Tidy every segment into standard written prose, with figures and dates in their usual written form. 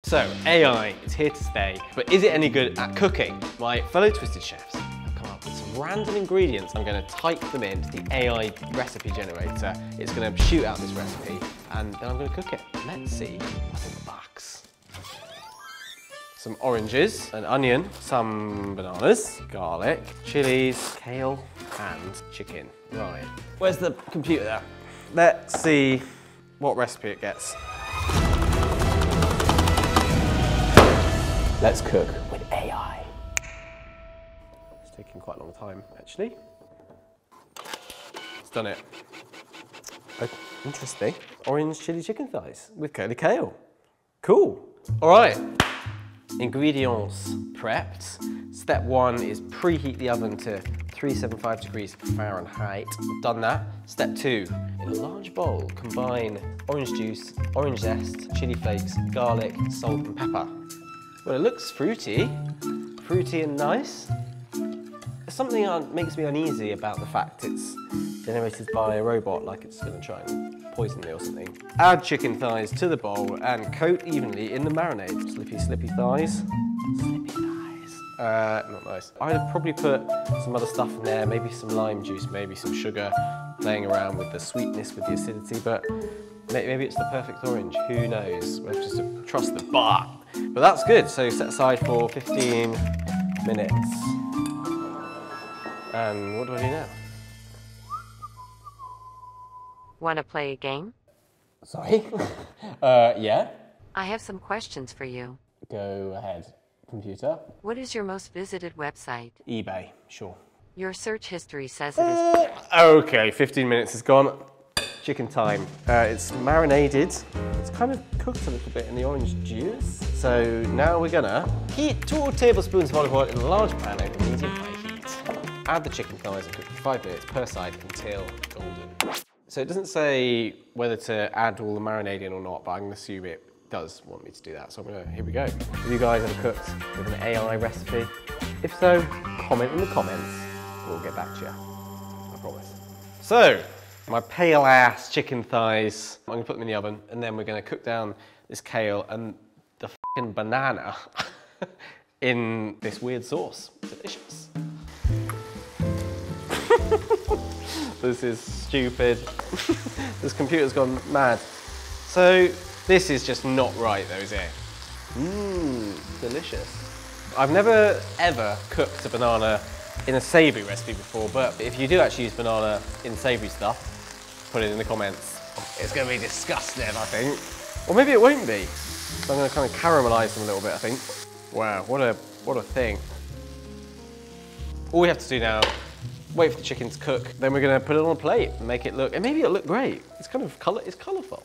So, AI is here to stay, but is it any good at cooking? My fellow Twisted Chefs have come up with some random ingredients. I'm going to type them into the AI recipe generator. It's going to shoot out this recipe, and then I'm going to cook it. Let's see what's in the box. Some oranges, an onion, some bananas, garlic, chilies, kale, and chicken. Right, where's the computer there? Let's see what recipe it gets. Let's cook with AI. It's taking quite a long time, actually. It's done it. Oh, interesting. Orange chili chicken thighs with curly kale. Cool. All right. Ingredients prepped. Step 1 is preheat the oven to 375 degrees Fahrenheit. Done that. Step 2, in a large bowl, combine orange juice, orange zest, chili flakes, garlic, salt and pepper. Well, it looks fruity and nice. There's something that makes me uneasy about the fact it's generated by a robot, like it's going to try and poison me or something. Add chicken thighs to the bowl and coat evenly in the marinade. Slippy thighs. Slippy thighs. Not nice. I'd probably put some other stuff in there, maybe some lime juice, maybe some sugar, playing around with the sweetness, with the acidity, but maybe it's the perfect orange, who knows? We'll have to trust the bar. But that's good, so set aside for 15 minutes. And what do I do now? Want to play a game? Sorry? Yeah? I have some questions for you. Go ahead, computer. What is your most visited website? eBay, sure. Your search history says it is... Okay, 15 minutes is gone. Chicken time. It's marinated. It's kind of cooked a little bit in the orange juice. So now we're gonna heat 2 tablespoons of olive oil in a large pan over medium-high heat. Add the chicken thighs and cook for 5 minutes per side until golden. So it doesn't say whether to add all the marinade in or not, but I'm gonna assume it does want me to do that. So here we go. Have you guys ever cooked with an AI recipe? If so, comment in the comments. We'll get back to you. I promise. So, my pale ass chicken thighs, I'm gonna put them in the oven, and then we're gonna cook down this kale and the fucking banana in this weird sauce. Delicious. This is stupid. This computer's gone mad. So this is just not right though, is it? Delicious. I've never ever cooked a banana in a savoury recipe before, but if you do actually use banana in savoury stuff, put it in the comments. It's going to be disgusting, I think. Or maybe it won't be. So I'm going to kind of caramelise them a little bit, I think. Wow, what a thing. All we have to do now, wait for the chicken to cook, then we're going to put it on a plate and make it look, and maybe it'll look great. It's kind of it's colourful.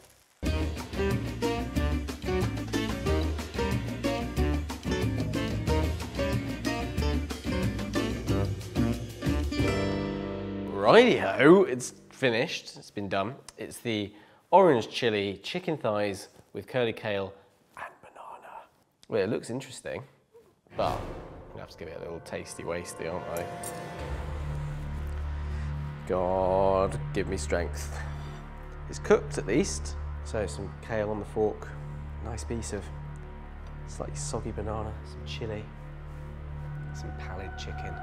Rightio, it's finished, it's been done. It's the orange chili chicken thighs with curly kale and banana. Well, it looks interesting, but I'm gonna have to give it a little tasty-wasty, aren't I? God, give me strength. It's cooked at least, so some kale on the fork, nice piece of slightly soggy banana, some chili, some pallid chicken.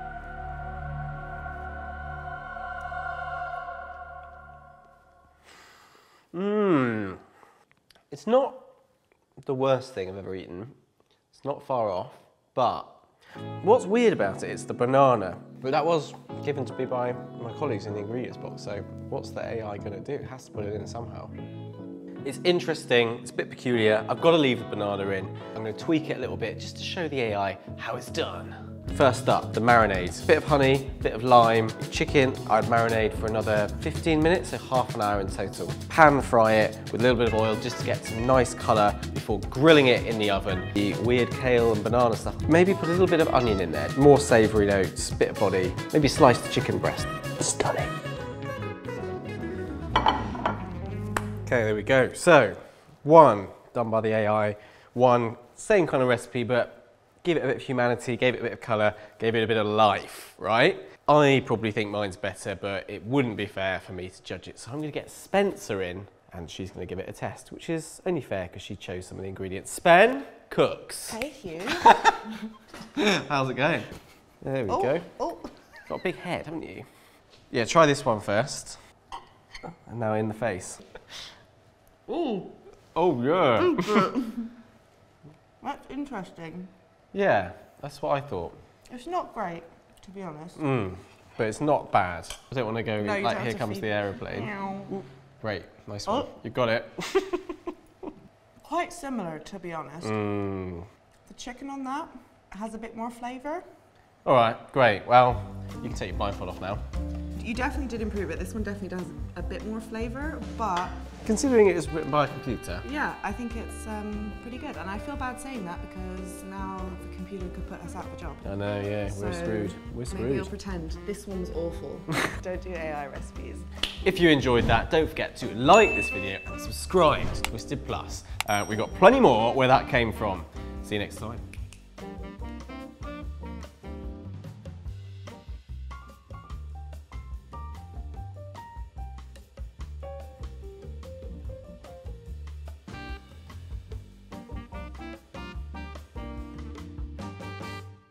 It's not the worst thing I've ever eaten. It's not far off, but what's weird about it is the banana. But that was given to me by my colleagues in the ingredients box, so what's the AI gonna do? It has to put it in somehow. It's interesting, it's a bit peculiar. I've got to leave the banana in. I'm gonna tweak it a little bit just to show the AI how it's done. First up, the marinades. Bit of honey, bit of lime. Chicken, I'd marinate for another 15 minutes, so half an hour in total. Pan fry it with a little bit of oil just to get some nice colour before grilling it in the oven. The weird kale and banana stuff. Maybe put a little bit of onion in there. More savoury notes, bit of body. Maybe slice the chicken breast. Stunning. Okay, there we go. So, 1 done by the AI, 1 same kind of recipe, but give it a bit of humanity, gave it a bit of colour, gave it a bit of life, right? I probably think mine's better, but it wouldn't be fair for me to judge it. So I'm going to get Spencer in, and she's going to give it a test, which is only fair because she chose some of the ingredients. Spen, cooks. Hey, Hugh. How's it going? There we go. Oh. Got a big head, haven't you? Yeah, try this one first. And now in the face. Ooh. Oh, yeah. That's interesting. Yeah, that's what I thought. It's not great, to be honest. But it's not bad. I don't want to go No, you like, don't here have to comes feed- the aeroplane. Meow. Great, nice one. Oh. You got it. Quite similar, to be honest. The chicken on that has a bit more flavour. All right, great. Well, you can take your blindfold off now. You definitely did improve it. This one definitely does a bit more flavour, but Considering it was written by a computer. yeah, I think it's pretty good. And I feel bad saying that because now the computer could put us out of a job. I know, yeah, we're So screwed. We're Maybe you'll screwed. pretend this one's awful. Don't do AI recipes. If you enjoyed that, don't forget to like this video and subscribe to Twisted Plus. We've got plenty more where that came from. See you next time.